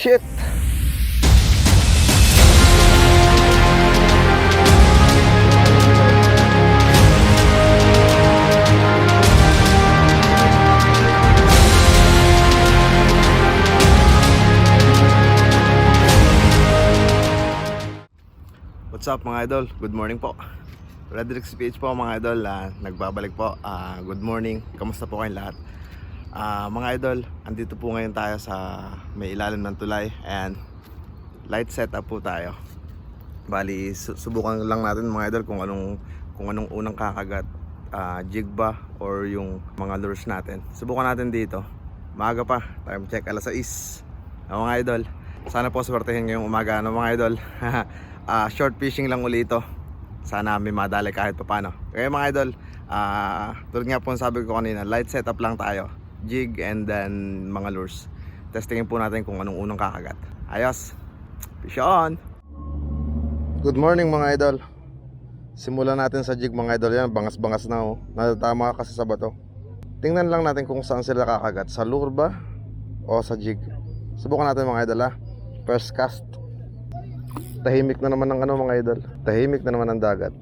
Shit! What's up mga idol? Good morning po. Redrix PH po mga idol. Nagbabalik po. Good morning. Kamusta po kayong lahat? Mga idol, andito po ngayon tayo sa may ilalim ng tulay. And light setup po tayo. Bali, subukan lang natin mga idol kung anong unang kakagat. Jig ba or yung mga lures natin. Subukan natin dito. Maaga pa. Time check alas 6. Mga idol, sana po swertehin ngayong umaga mga idol. Short fishing lang ulit ito. Sana may madali kahit paano. Kaya mga idol, tulad nga po sabi ko kanina, light setup lang tayo. Jig and then mga lures. Testingin po natin kung anong unang kakagat. Ayos, fish on! Good morning mga idol. Simulan natin sa jig mga idol. Yan, bangas-bangas na oh. Natatama kasi sa bato. Tingnan lang natin kung saan sila kakagat. Sa lure ba o sa jig. Subukan natin mga idol ha. First cast. Tahimik na naman ng mga idol. Tahimik na naman ng dagat.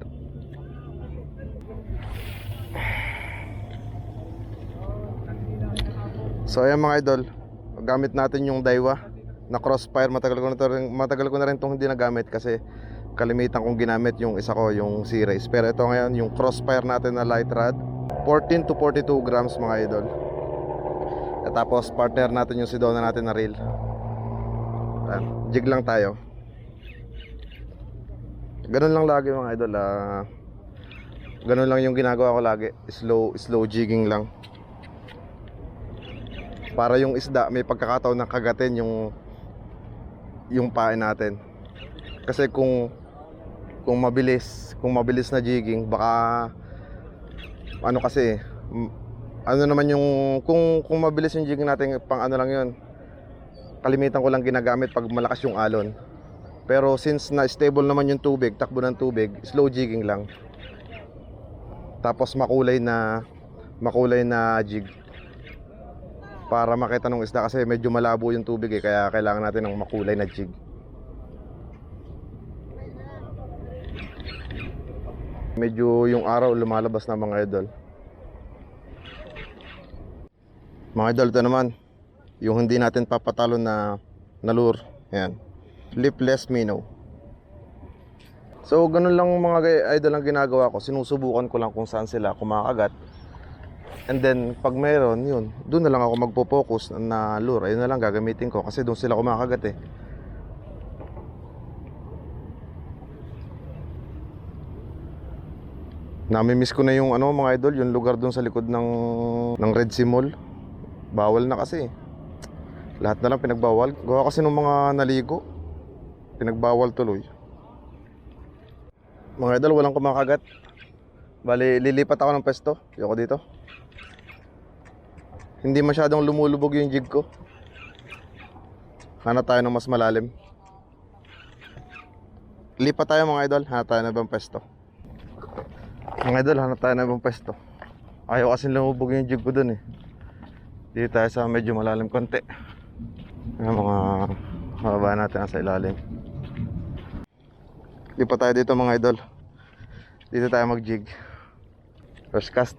So ayan mga idol, gamit natin yung Daiwa na Crossfire. Matagal ko na rin itong hindi nagamit kasi kalimitan kong ginamit yung isa ko, yung C-Race. Pero ito ngayon, yung Crossfire natin na light rod, 14 to 42 grams mga idol. At tapos partner natin yung Sedona natin na reel. Jig lang tayo. Ganun lang lagi mga idol. Ganun lang yung ginagawa ko lagi. Slow jigging lang. Para yung isda may pagkakataon na kagatin yung pain natin. Kasi kung mabilis na jigging, baka ano kasi ano naman yung kung mabilis yung jigging natin, pang ano lang yun. Kalimitan ko lang ginagamit pag malakas yung alon. Pero since na stable naman yung tubig, takbo ng tubig, slow jigging lang. Tapos makulay na jig. Para makita ng isda kasi medyo malabo yung tubig kaya kailangan natin ng makulay na jig. Medyo yung araw lumalabas na mga idol. Mga idol, ito naman yung hindi natin papatalo na lure. Ayan, lipless minnow. So ganun lang mga idol ang ginagawa ko. Sinusubukan ko lang kung saan sila kumakagat. And then pag mayroon yun, doon na lang ako magpo-focus na lure. Ayun na lang gagamitin ko kasi doon sila kumakagat eh. Nami-miss ko na yung mga idol, yung lugar doon sa likod ng Red Sea Mall. Bawal na kasi. Lahat na lang pinagbawal. Gawa kasi ng mga naligo, pinagbawal tuloy. Mga idol, walang kumakagat. Bali, lilipat ako ng pwesto. Ayoko dito. Hindi masyadong lumulubog yung jig ko. Hanap tayo ng mas malalim. Lipat tayo mga idol. Hanap tayo ng ibang pwesto. Mga idol, hanap tayo ng ibang pwesto. Ayaw kasi lumubog yung jig ko dun eh. Dito tayo sa medyo malalim konti. Yung mga mababa natin nasa ilalim. Lipat tayo dito mga idol. Dito tayo mag jig. First cast.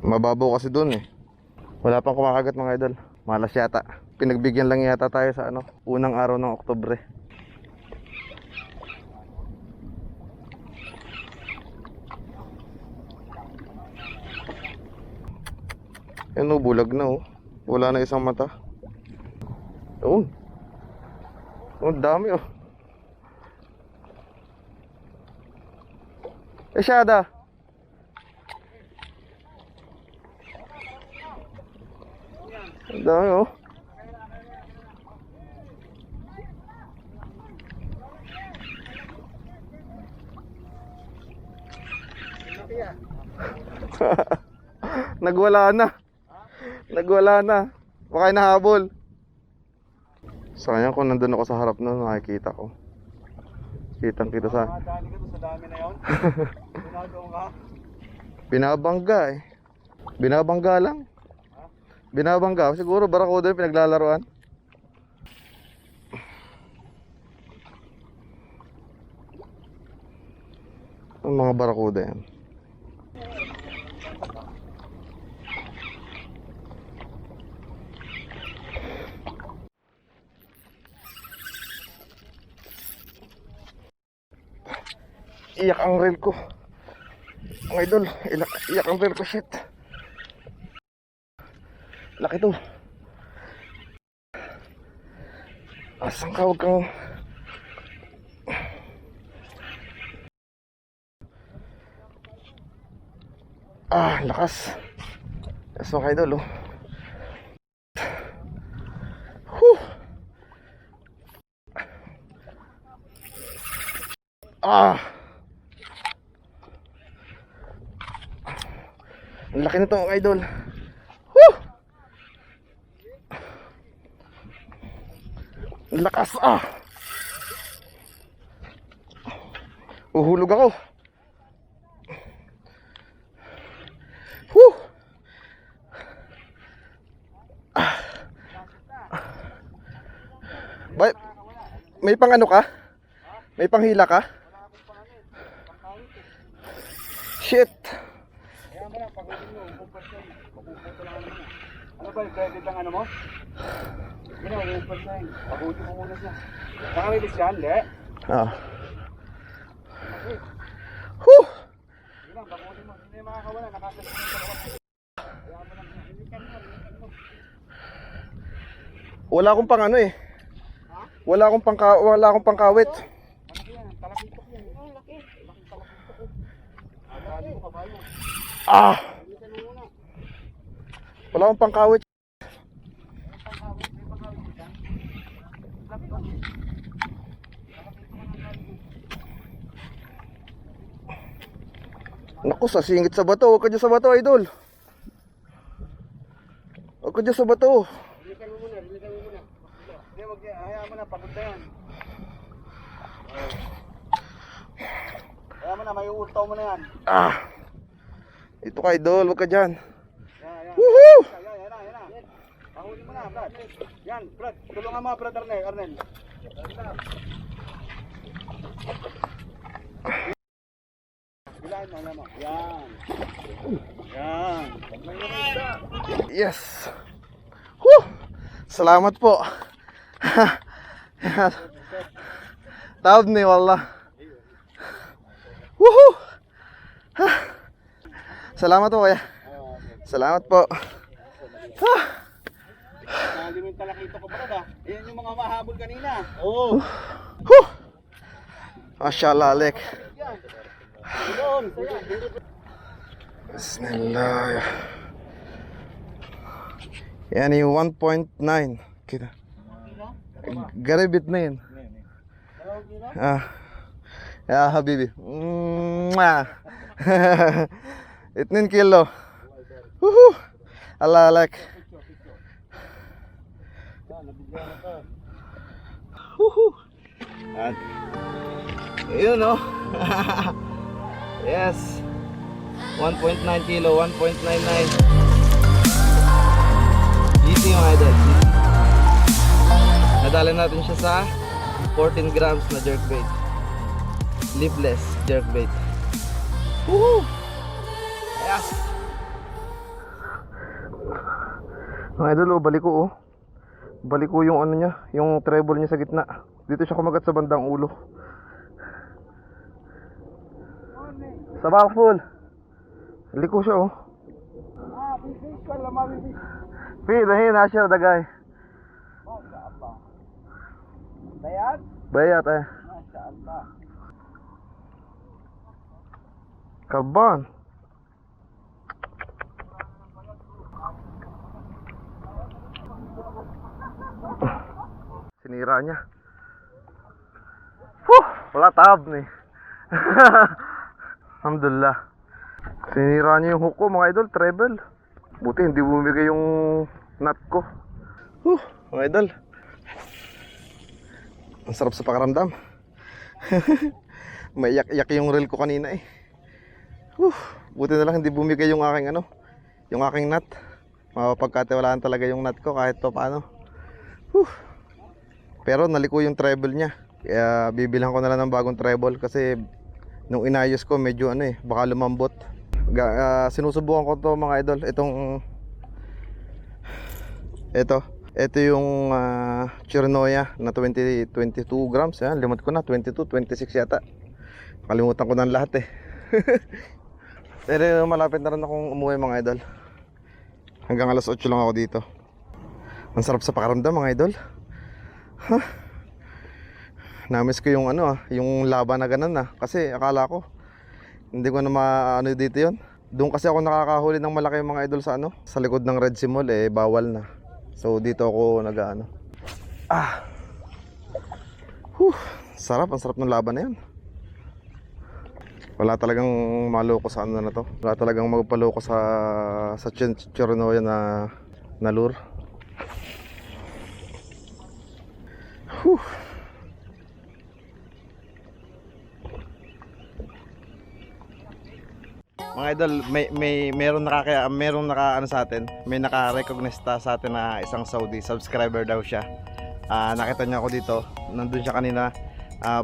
Mababaw kasi dun eh. Wala pang kumakagat mga idol. Malas yata. Pinagbigyan lang yata tayo sa unang araw ng Oktubre. Yan o, bulag na oh. Wala na isang mata. Doon. Oh, dami oh. Esyada. Ang dami oh. Nagwala na. Nagwala na. Baka nahabol. Sayang kung nandun ako sa harap na nakikita ko. Kitang kita sa... Dali ka to sa dami na yun. Pinabangga eh. Binabangga lang. Binabangga. Siguro barakuda yung pinaglalaruan. Ang mga barakuda yan. Iyak ang reel ko. Mga idol, iyak ang reel ko, shit. Laki to. Asang ka, huwag kang... lakas. Yes, mga idol, oh. Whew. Ang laki nito, mga idol. Whew. Ang lakas, uhulog ako. Whew. May pang ano ka? May panghila ka? Shit. Ano ba yung credit ang ano mo? Hindi na, mag-upad na yun. Pagutin mo muna siya. Nakamilis yan, hindi? Whew. Hindi lang, pagutin mo. Hindi makakawala, nakakas mo sa labas. Wala akong pang ano eh. Wala akong pangkawit. Ano yan? Talakitok yan. Laki. Laking talakitok ko. Agadi mo kabayo. Wala akong pangkawit. Naku, sasingit sa bato. Huwag ka dyan sa bato, idol. Huwag ka dyan sa bato. Rilikan mo muna. Hindi, huwag yan. Hayaan mo na, pagod na yan. Hayaan mo na, may uurtaw mo na yan. Ito ka, idol. Huwag ka dyan. Yan. Woohoo! Yan na. Pahuli mo na, Brad. Yan, Brad. Tulungan mo, Brad Arnel. Bilahin mo, yan mo. Yan. Yes. Woo! Salamat po. Taob ni wallah. Woohoo! Salamat po, kuya. Salamat po. Hindi mo yung talakito ko, Brad, Yan yung mga mahabol kanina. Oo. Mashallah, Alek. Yan. Bismillah. Yan yung 1.9. Kita. Garibit na yun. Ya habibi. 2 kilo. Woohoo! Allah Alek. Woohoo! Ayun, oh. Yes. 1.9 kilo, 1.99. Easy, mga idol. Nadala natin siya sa 14 grams na jerkbait. Lipless jerkbait. Woohoo! Yes. Mga idol, balik ko, Balik ko yung ano niya, yung treble niya sa gitna. Dito siya kumagat sa bandang ulo. Sabah full. Liko siya, Bibis ka lang, mabibis. Dahin Asher dagay. Mashallah. Bayat? Bayat Mashallah. Carbon. Sinira niya. Wala tab nih. Alhamdulillah. Sinira niya yung hook ko, mga idol, treble. Buti hindi bumigay yung nut ko. Mga idol. Ang sarap sa pakaramdam. May iyak-iyak yung reel ko kanina eh. Buti na lang hindi bumigay yung aking yung aking nut. Mapapagkatiwalaan talaga yung nut ko kahit pa paano. Pero naliko yung treble niya. Kaya bibilhan ko na lang ng bagong treble kasi nung inayos ko medyo baka lumambot. Sinusubukan ko to mga idol. Ito yung Chirinoya na 22 grams. Yan, limot ko na, 22, 26 yata. Kalimutan ko na lahat eh. Pero malapit na rin akong umuwi mga idol. Hanggang alas 8 lang ako dito. Ang sarap sa pakiramdam mga idol. Namiss ko yung yung laban na ganun kasi akala ko hindi ko na maano dito yon. Doon kasi ako nakakahuli ng malaki mga idol sa sa likod ng Red Sea Mall bawal na. So dito ako sarap, ang sarap ng laban na yan. Wala talagang maloko sa na to. Wala talagang magpaloko sa Chirinoya na lure. Mga idol, meron naka sa atin. May naka-recognize sa atin na isang Saudi subscriber daw siya. Nakita niya ako dito. Nandun siya kanina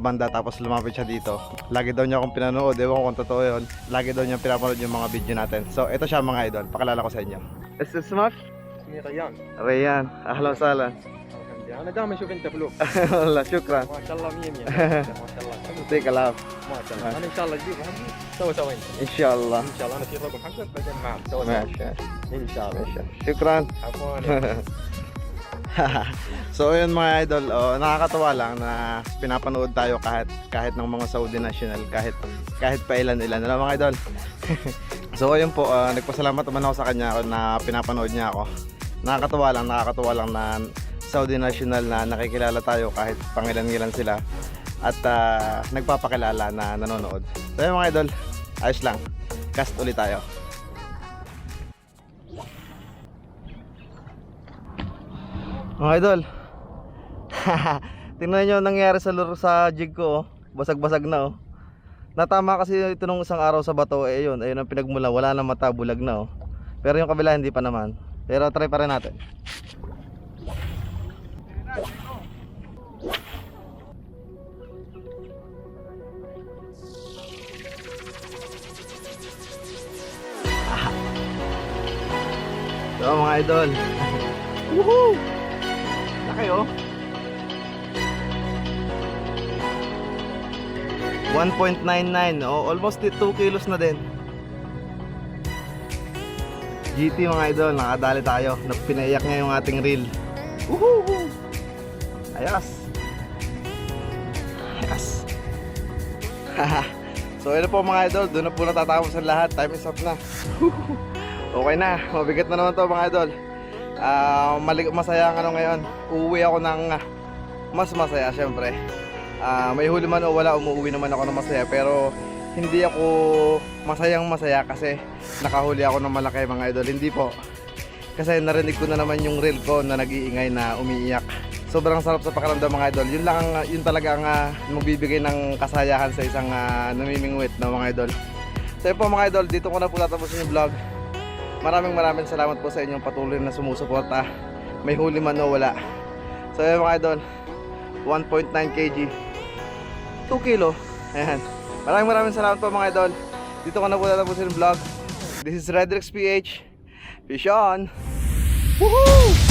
banda, tapos lumapit siya dito. Lagi daw niya akong pinanood, ewan ko kung totoo yun. Lagi daw niya pinapanood yung mga video natin. So ito siya mga idol, pakilala ko sa inyo. اسمك؟ اسمي ريان. ريان، اهلا وسهلا. انا دائما اشوف انت فلوق. والله شكرا. ما شاء الله 100 ما شاء الله. يعطيك العافيه. ما شاء الله. انا ان شاء الله اجيب حقي سوا ان شاء الله. ان شاء الله انا اشيل رقم حقك بعدين معك سوا ماشي ان شاء الله. شكرا. عفوا. So yun mga idol, nakakatawa lang na pinapanood tayo kahit ng mga Saudi national, kahit pa ilan mga idol. So ayun po, nagpasalamat naman ako sa kanya na pinapanood niya ako. Nakakatawa lang na Saudi national na nakikilala tayo kahit pangilan-ngilan sila, at nagpapakilala na nanonood. So yun mga idol, ayos lang, cast ulit tayo. Mga idol, tingnan nyo nangyari sa lure sa jig ko, basag-basag na Natama kasi ito nung isang araw sa bato, ayun ang pinagmula, wala na mata, bulag na Pero yung kabila hindi pa naman. Pero try pa rin natin. So mga idol, woohoo! Laki 1.99, almost 2 kilos na din. GT mga idol, nakadali tayo. Pinaiyak niya yung ating reel. Woohoo! Ayos. So yun po mga idol, doon na po natatapos ang lahat. Time is up na. Okay na, mabigat na naman to mga idol. Masaya ngayon. Uuwi ako ng mas masaya syempre. May huli man o wala, umuwi naman ako ng masaya. Pero hindi ako masaya kasi nakahuli ako ng malaki mga idol. Hindi po, kasi narinig ko na naman yung reel ko na nag-iingay na umiiyak. Sobrang sarap sa pakiramdam mga idol. Yun talaga ang magbibigay ng kasayahan sa isang namimingwit na mga idol. So yun po mga idol, dito ko na po tatapusin yung vlog. Maraming salamat po sa inyong patuloy na sumusuporta. May huli man o wala. So yun mga idol, 1.9 kg, 2 kilo. Ayan. Maraming salamat po mga idol. Dito ko na po tatapusin yung vlog. This is Redrix PH. Fish on! Woohoo!